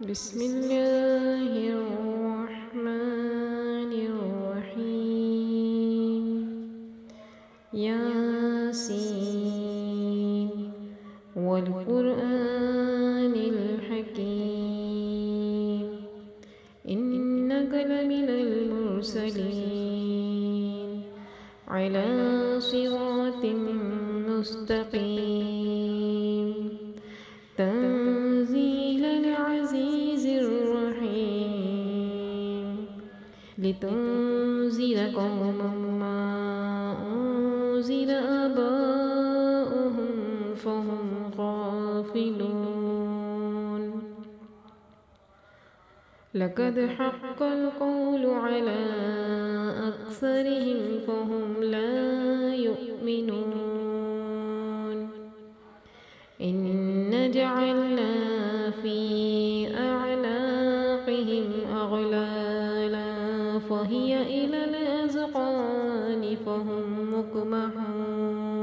بسم الله الرحمن الرحيم. ياسين والقرآن الحكيم إنك لمن المرسلين على صراط مستقيم تنزيل العزيز الرحيم لتنذر قوما ما أنذر آباؤهم فهم غافلون. لقد حق القول على أكثرهم فهم لا يؤمنون. إن جعلنا في أعناقهم أغلالا فهي إلى الأذقان فهم مقمحون.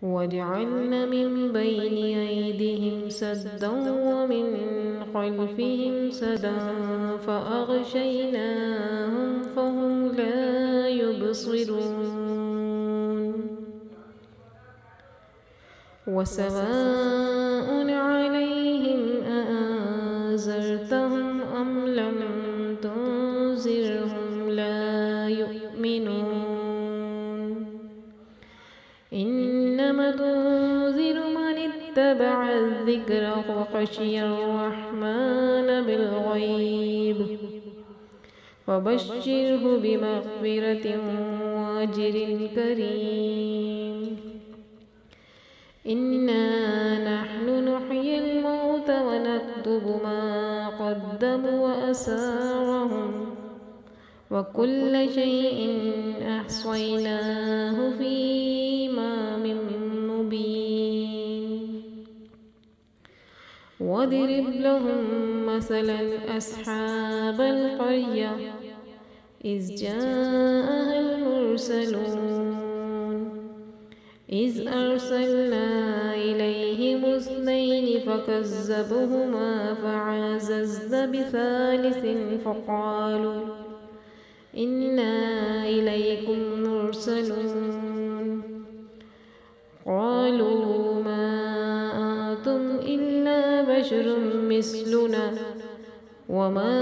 وجعلنا من بين أيديهم سدا ومن خلفهم سدا فأغشيناهم فهم لا يبصرون. وسواء عليهم أأنذرتهم أم لم تنذرهم لا يؤمنون. إنما تنذر من اتبع الذكر وخشي الرحمن بالغيب فبشره بمغفرة وأجر كريم. إنا نحن نحيي الموتى ونكتب ما قدموا وآثارهم وكل شيء أحصيناه في إمام مبين. واضرب لهم مثلا أصحاب القرية إذ جاءها المرسلون إذ أرسلنا إليهم اثنين فكذبوهما فعززنا بثالث فقالوا إنا إليكم مرسلون. قالوا ما أنتم إلا بشر مثلنا وما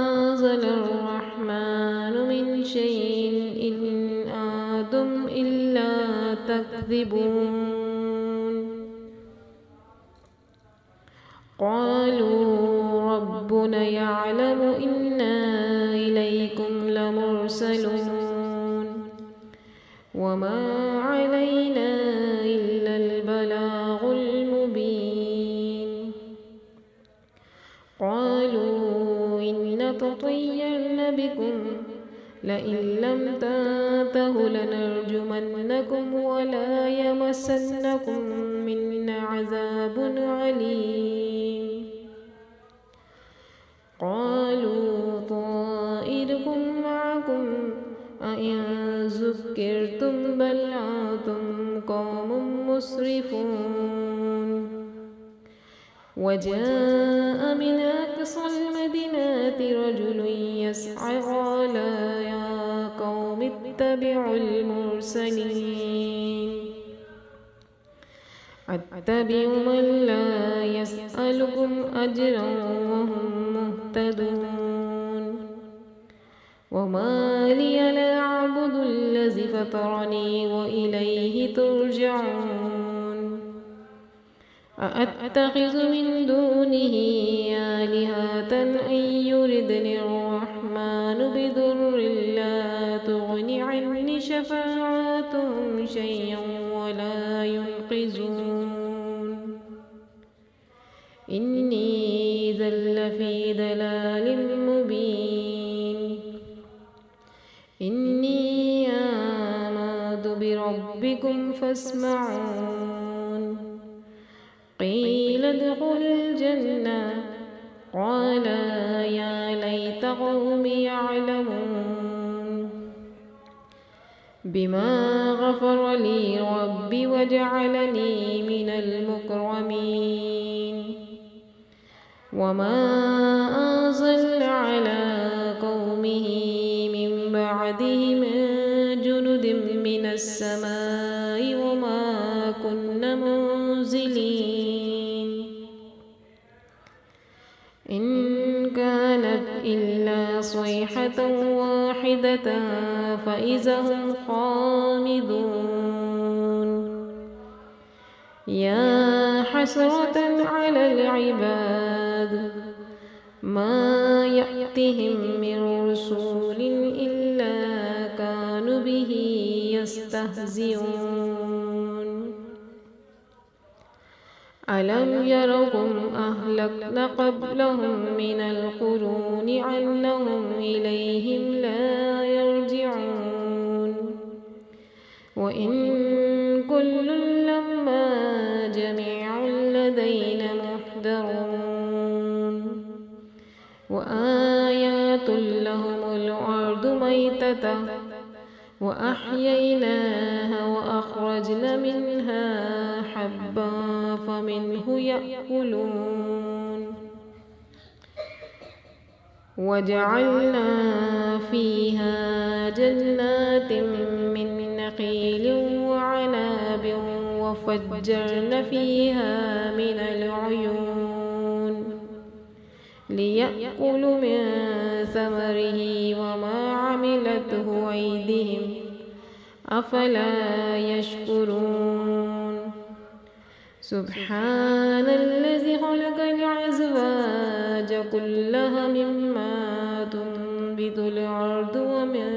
أنزل الرحمن من شيء إن أنتم إلا تكذبون. قالوا ربنا يعلم إنا إليكم لمرسلون وما علينا إلا البلاغ المبين. قالوا إن تطيرن بكم لئن لم تنتهوا لنرجمنكم ولا يمسنكم منا عذاب أليم. قالوا طائركم معكم أئن ذكرتم بل أنتم قوم مسرفون. وجاء من أقصى المدينة رجل يسعى قال يا قوم اتبعوا المرسلين أتبع من لا يسألكم أجرا وهم مهتدون. وما لي لا أعبد الذي فطرني وإليه ترجعون. أأتخذ من دونه آلهة أن يردني الرحمن بضر لا تغن عني شفاعتهم شيئا ولا ينقذون. إني إذا لفي ضلال مبين. إني آمنت بربكم فاسمعون. قيل ادخل الجنة قال يا ليت قومي يعلمون. بما غفر لي ربي وجعلني من المكرمين وما أنزل على قومه من بعده من جند من السماء وما كنا منزلين إن كانت إلا صيحة واحدة فإذا هم خامدون يا حسرة على العباد ما يأتهم من رسول إلا كانوا به يستهزئون ألم يرهم أهلكنا قبلهم من القرون أنهم إليهم لا يرجعون وإن كل لما جميع لدينا محضرون وآيات لهم الأرض ميتة وأحييناها وأخرجنا منها حبا فمنه يأكلون وجعلنا فيها جنات من نخيل وعناب وفجرنا فيها من العيون ليأكلوا من ثمره وما عملته أيديهم أفلا يشكرون سبحان الذي خلق الأزواج كلها مما تنبت الأرض ومن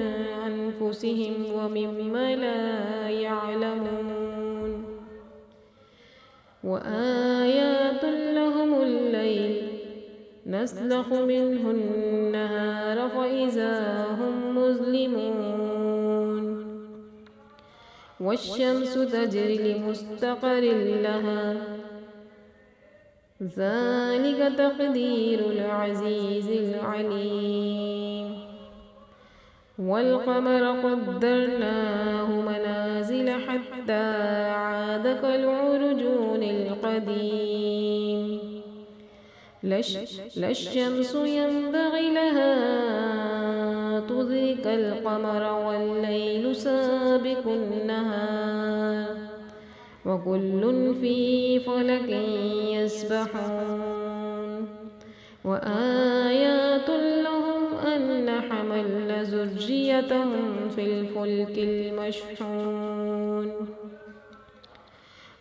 أنفسهم ومما لا يعلمون وآيات لهم الليل نسلخ منه النهار فإذا هم مظلمون والشمس تجري لمستقر لها ذلك تقدير العزيز العليم والقمر قدرناه منازل حتى عاد كالعرجون القديم لا الشمس ينبغي لها تدرك القمر والليل سابق النهار وكل في فلك يسبحون وآيات لهم أن حملنا ذريتهم في الفلك المشحون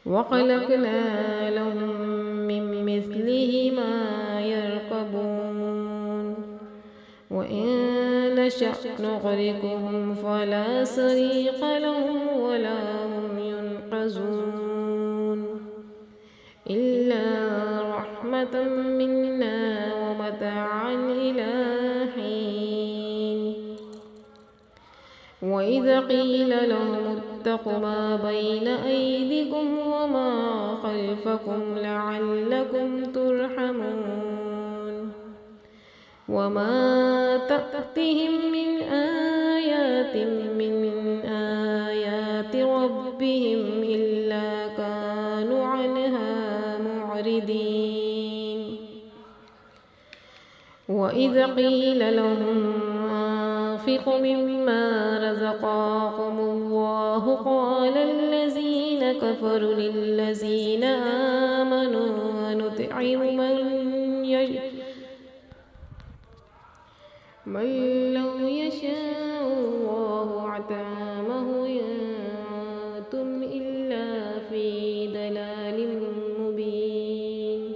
وخلقنا لهم من مثله ما يركبون وإن نشأ نغرقهم فلا صريخ لهم ولا هم ينقذون إلا رحمة منا ومتاعا إلى حين وإذا قيل لهم اتقوا ما بين أيديكم وما خلفكم لعلكم ترحمون وما تأتيهم من آيات من آيات ربهم إلا كانوا عنها معرضين وإذا قيل لهم أنفقوا مما رزقكم الله قال الذين كفروا للذين آمنوا نطعم من لو يشاء الله أطعمه أنتم إلا في ضلال مبين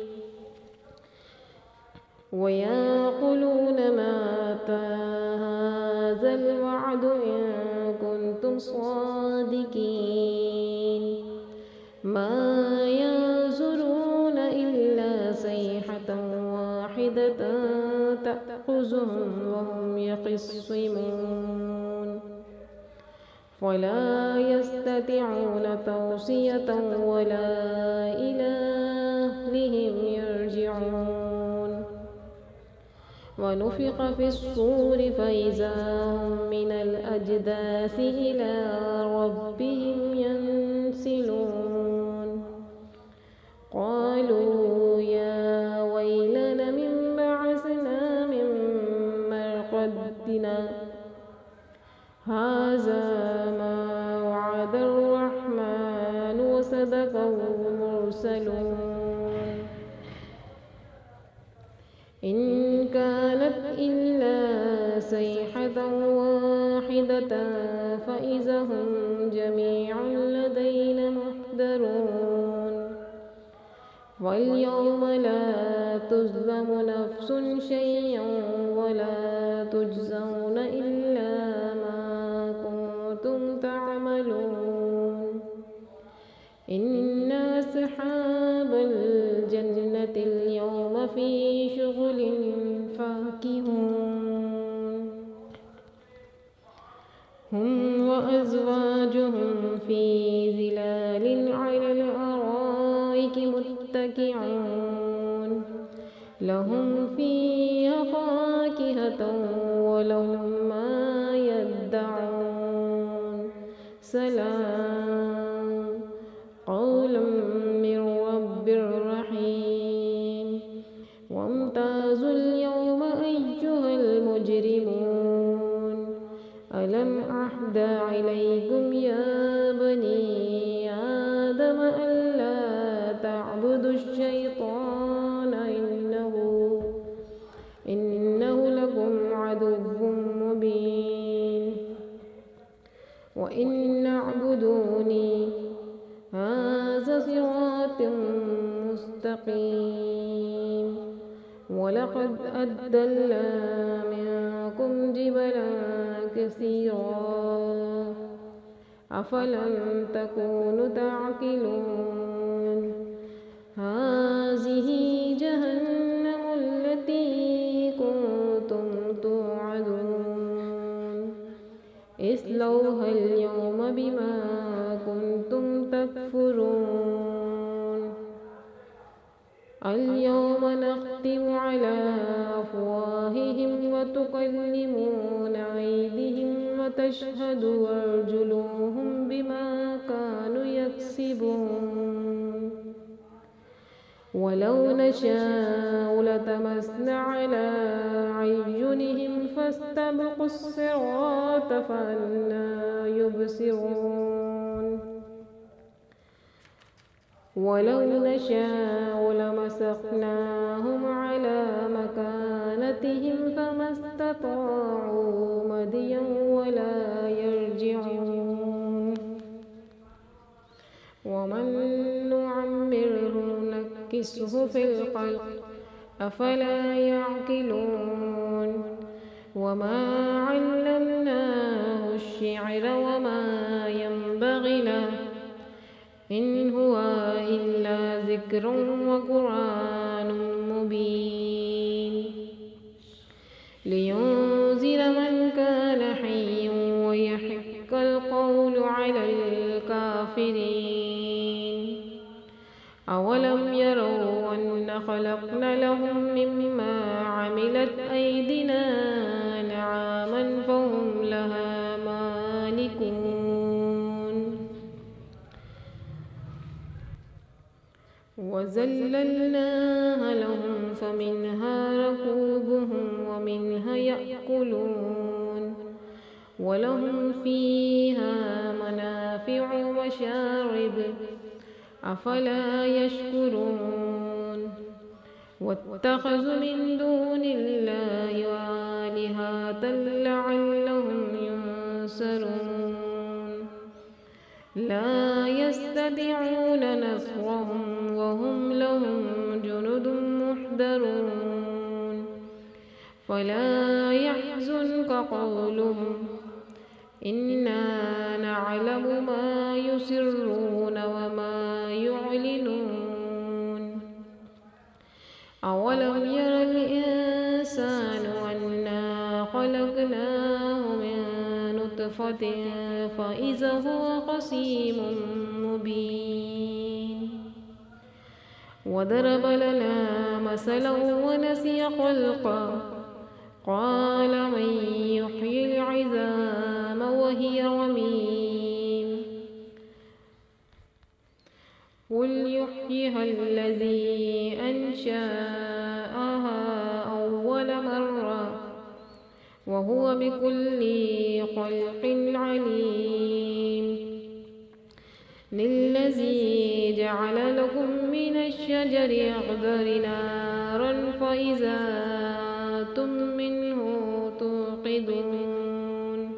ويقولون متى هذا الوعد إن كنتم صادقين ما ينظرون إلا صيحة واحدة تأخذهم وهم يخصمون ولا يستطيعون توصية ولا إلى أهلهم يرجعون ونفخ في الصور فإذا هم من الأجداث إلى ربهم ينسلون قالوا يا ويلنا من بعثنا من مرقدنا هذا ما وعد الرحمن وصدق المرسلون إن كانت إلا صيحة واحدة فإذا هم جميع لدينا محضرون واليوم لا تظلم نفس شيئا ولا تجزون إلا ما كنتم تعملون إن أصحاب الجنة اليوم في شغل فاكهون هم وأزواجهم في ظلال على الأرائك متكئون لهم فيها فاكهة ولهم ما يدعون سلام قولا من رب رحيم وامتازوا اليوم أيها المجرمون ألم أعهد إليكم يا بني آدم ألا تعبدوا الشيطان إنه لكم عدو مبين وإن اعبدوني هذا صراط مستقيم ولقد أضل منكم جبلا كثيرا أفلم تكونوا تعقلون هذه جهنم التي كنتم توعدون اصلوها اليوم بما كنتم تكفرون اليوم نختم على أفواههم وتكلمنا أيديهم وتشهد أرجلهم بما كانوا يكسبون ولو نشاء لطمسنا على أعينهم فاستبقوا الصراط فأنى يبصرون ولو نشاء لمسخناهم على مكانتهم فما استطاعوا مضيا ولا يرجعون ومن نعمره نكسه في الخلق أفلا يعقلون وما علمناه الشعر وما ينبغي له إن هو إلا ذكر وقرآن مبين لينذر من كان حيا ويحق القول على الكافرين أولم يروا أن خلقنا لهم مما عملت أيدينا أنعاما فهم لها مالكون وذللناها لهم فمنها ركوبهم ومنها يأكلون ولهم فيها منافع ومشارب أفلا يشكرون واتخذوا من دون الله آلهة لعلهم ينصرون لا يستطيعون نصرهم وهم لهم جند محضرون فلا يحزنك قولهم إنا نعلم ما يسرون وما يعلنون أولم ير الإنسان أنا خلقناه من نطفة فإذا هو خصيم مبين وضرب لنا مثلا ونسي خلقه قال من يحيي العظام وهي رميم قل يحييها الذي أنشأها أول مرة وهو بكل خلق عليم للذي جعل لكم من الشجر الأخضر نارا فإذا أنتم منه توقدون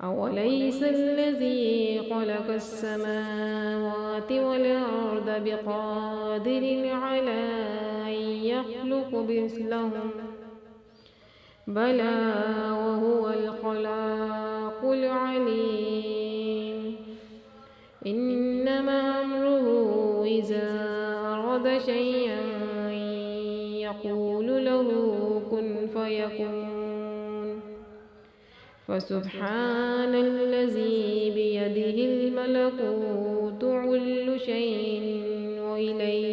أوليس الذي خلق السماوات والأرض بقادر على أن يخلق مثلهم بلى وهو الخلاق العليم إنما أمره إذا أراد شيئا يقول له كن فيكون فسبحان الذي بيده الملكوت كل شيء وإليه